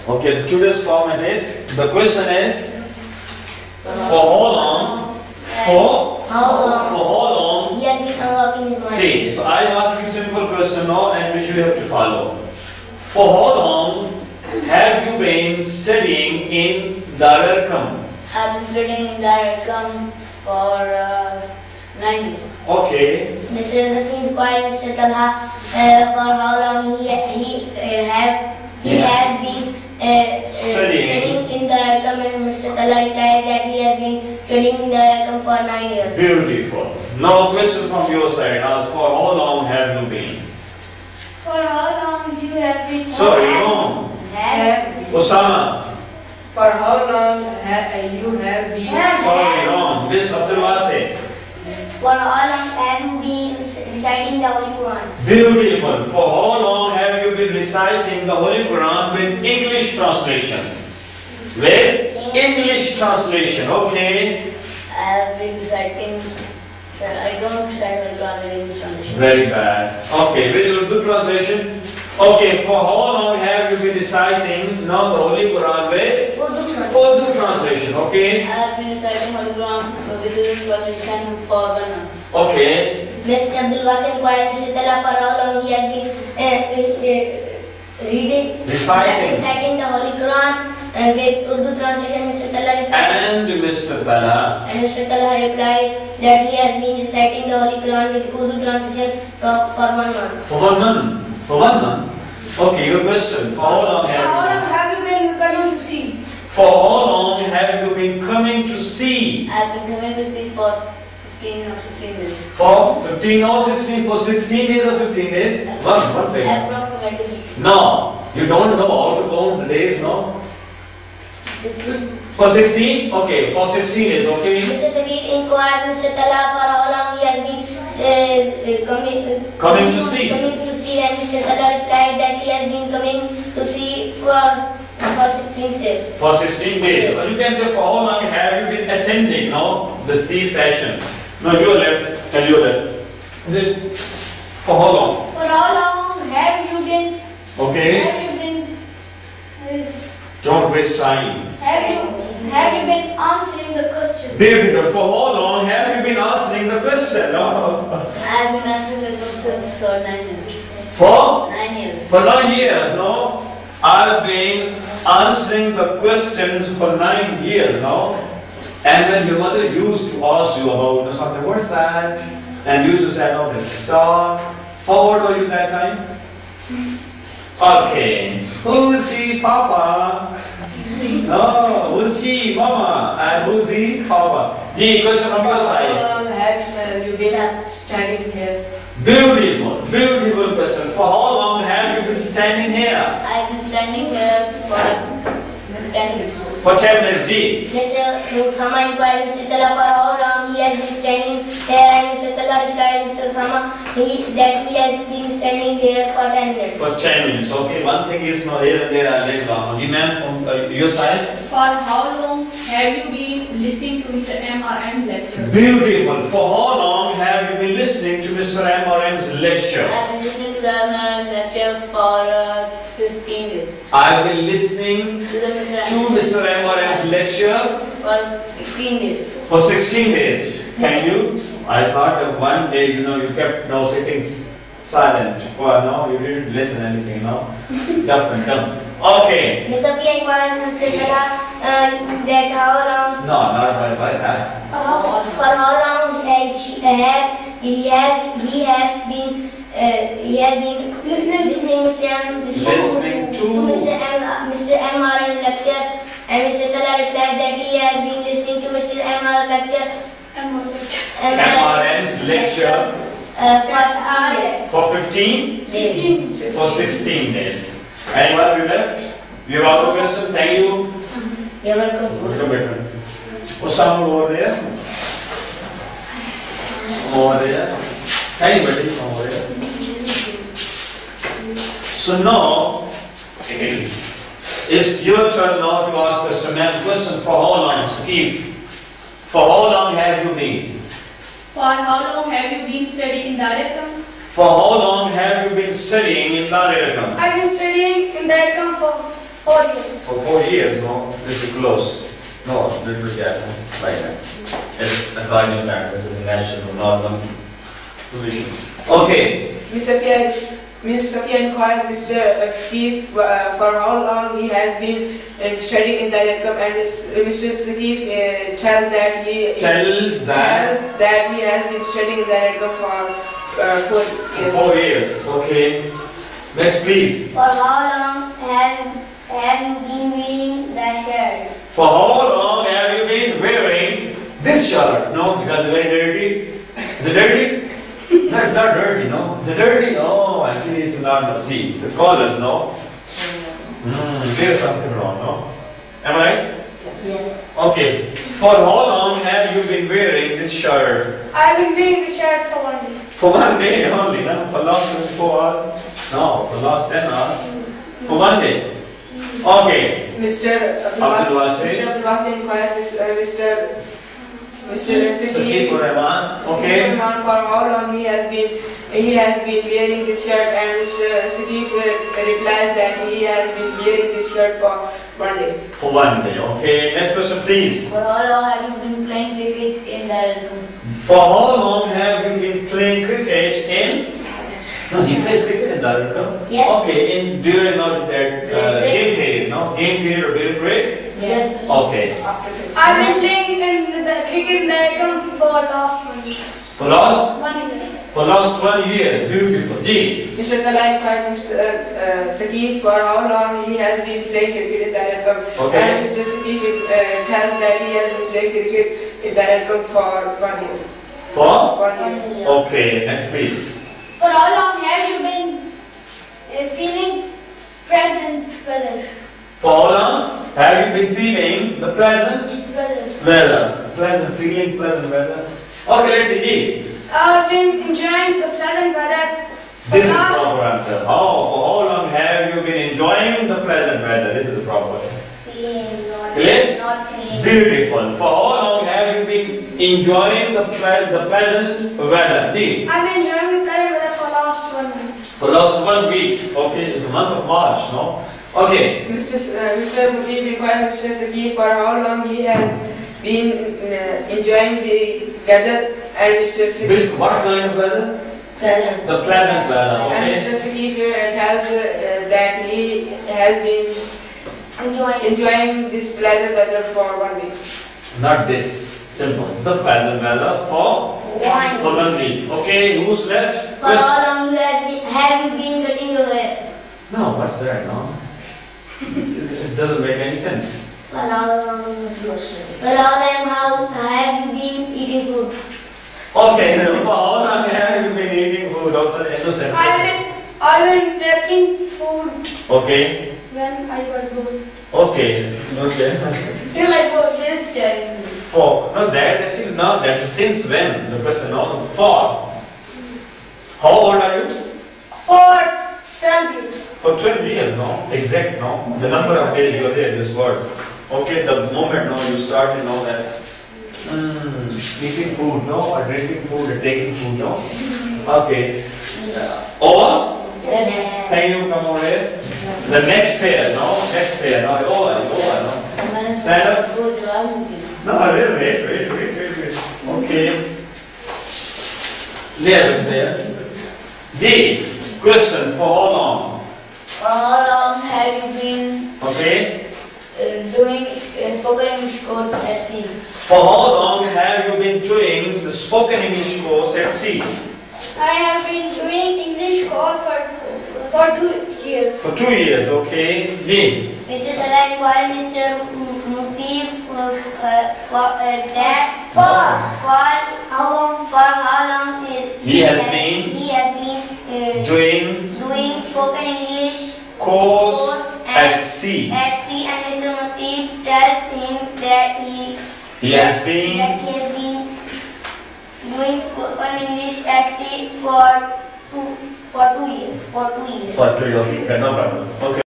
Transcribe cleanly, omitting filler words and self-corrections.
Okay, today's format is, the question is, for how long? For how long? He has been unlocking his mind. See, so I am asking simple question now and which you have to follow. For how long have you been studying in Dararkam? I've been studying in Dararkam for 9 years. Okay. Mr. Rafi inquired Mr. Talha for how long he has been studying in Dararkam, and Mr. Talha replied that he has been studying in Dararkam for 9 years. Beautiful. Now question from your side. As for how long have you been? For how long you have been? Sorry, no. Osama. For how long you have been? Sorry, wrong. Miss Abdul Wasi. For how long have you been reciting the Holy Quran? Beautiful. For how long have you been reciting the Holy Quran with English translation? With English translation, okay. I have been reciting, sir, I don't recite Holy Quran with English translation. Very bad. Okay, with Urdu translation. Okay, for how long have you been reciting now the Holy Quran with Urdu translation? Okay. I have been reciting Holy Quran with Urdu translation for 1 month. Okay. Mr. Abdul Wasi inquired Mr. Talha for how long he has been reciting the Holy Quran with Urdu translation. Mr. Talha replied. And Mr. Talha. And Mr. Talha replied that he has been reciting the Holy Quran with Urdu translation for 1 month. For 1 month. For 1 month. Okay, your question. For how long have you been coming to see? For how long have you been coming to see? I have been coming to see for 15 or 16 days. For 15 or 16? For 16 days or 15 days? One figure. Approximately. No, you don't know how to count the days, no? 16. For 16? Okay, for 16 days, okay. Mr. Sagir inquired Mr. Talha for how long he has been coming to see. And Mr. Talha replied that he has been coming to see for 16 days. For 16 days. Or you can say for how long have you been attending, no? The C session. No, you are left. Tell you left. For how long? For how long have you been? Okay. Don't waste time. Have you been answering the question? Beautiful. For how long have you been answering the question? No? I have been answering the question for 9 years. For? 9 years. For 9 years, no? I've been answering the questions for 9 years, no? And when your mother used to ask you about something, what's that? And you used to say, no, that's star. How old were you that time? Okay. Who's he, Papa? No, who's she, Mama? And who's he, Papa? The question from your side. How long have you been standing here? Beautiful, beautiful question. For how long have you been standing here? I have been standing here for 10 minutes. For 10 minutes, G. Mr. Sama inquired Mr. Talha for how long he has been standing here, and Mr. Talha replied Mr. Sama that he has been standing here for 10 minutes. For 10 minutes, okay. One thing is now here and there I'll let down. The man from your side. For how long have you been listening to Mr. M.R.M.'s lecture? Beautiful. For how long have you been listening to Mr. M.R.M.'s lecture? I have been listening to the M.R.M. lecture for 15 days. I've been listening to Mr. M.R.M.'s lecture for 16 days. for 16 days. Can you? I thought that one day, you kept now sitting silent. Well, no, you didn't listen anything, no? Tough and dumb. Okay. Ms. Safiya inquired Mr. Talha that how long. No, not by that. For how long he has been listening to Mr. M.R.M. lecture, and Mr. Talha replied that he has been listening to Mr. M.R. lecture. M.R.M.'s lecture for 15? 16. For 16 days. Anyone you left? You have other question? Thank you. You're welcome. Welcome, better. Osama over there. Over there. Anybody over there? So now, it's your turn now to ask us a question. For how long, Steve? For how long have you been? For how long have you been studying in Dararkam? For how long have you been studying in Dararkam? I've been studying in Dararkam for 4 years. For 4 years, no? This is close. No, little gap, like that. It's according to that. This is a natural, normal position. Okay. Miss Safia inquired Mr. Steve for how long he has been studying in the Director, and Mr. Steve tells that he has been studying in the Director for 4 years. 4 years. Okay. Next, please. For how long have you been wearing the shirt? For how long have you been wearing this shirt? No, because it's very dirty. Is it dirty? No, it's not dirty, no. Is it dirty? No, actually it's not. No. See, the colors, no. There's something wrong, no. Am I right? Yes. Okay. For how long have you been wearing this shirt? I've been wearing this shirt for 1 day. For 1 day only, no? For last 24 hours? No, for last 10 hours. For 1 day. Okay. Mr. Abdulwasi inquired Mr. Sakif Rahman. Okay. For how long he has been wearing this shirt, and Mr. Sakif replies that he has been wearing this shirt for 1 day. For 1 day. Okay. Next question, please. For how long have you been playing cricket in the room? For how long have you been playing cricket in? No, he plays cricket in that room. Yes. Okay. During that game period, no? Game period or during break? Yes. Okay. I've been playing in the cricket in the room for last 1 year. For last? 1 year. For last 1 year. Beautiful. G. Mr. Talai inquired Mr. Sakif for how long he has been playing cricket in the room. Okay. And Mr. Sakif tells that he has been playing cricket in the room for 1 year. For? 1 year. Okay. Next, please. For how long have you been feeling present weather? For how long have you been feeling the pleasant weather? Pleasant feeling, pleasant weather. Okay, let's see. G. I've been enjoying the pleasant weather for This is the last proper answer. Oh, for how long have you been enjoying the pleasant weather? This is the proper. Yes? Not feeling. Beautiful. For how long have you been enjoying the pleasant weather? D. I've been enjoying the pleasant weather for last 1 week. For last 1 week. Okay, it's the month of March, no? Okay. Mr. Mujahid inquired Mr. Sakif for how long he has been enjoying the weather, and Mr. Sakif What kind of weather? Pleasant. The pleasant weather, and okay? Mr. Sakif tells that he has been enjoying this pleasant weather for 1 week. Not this. Simple. The pleasant weather for 1 week. Okay, who's left? For how long have you been cutting your hair? No, what's that, no? It doesn't make any sense. For how long have you been eating food? Okay, for how long have you been eating food? Also innocent. I've been taking food Okay. when I was born. Okay. Okay. Till I was This child. For no, that's actually not that. Since when? The question. No, for. How old are you? for 12 years. For 12 years, no? Exact, no? The number of days you are there, this word. Okay, the moment, no, you start to know that eating food, no? Or drinking food, or taking food, no? Okay. Over? Yes. Thank you, come over here. The next pair, no? Next pair, no? Over, no? Stand up. No, wait. Okay. There. D. Question, for how long? For how long have you been Okay. doing spoken English course at sea? For how long have you been doing the spoken English course at sea? I have been doing English course for 2 years. For 2 years, okay. D. Mr. Tala inquired Mr. Mukti for how long He has been doing spoken English course at sea. and Mr. Mukti tells him that He has been doing spoken English at sea for 2 years. for 2 years. Okay, no problem. Okay.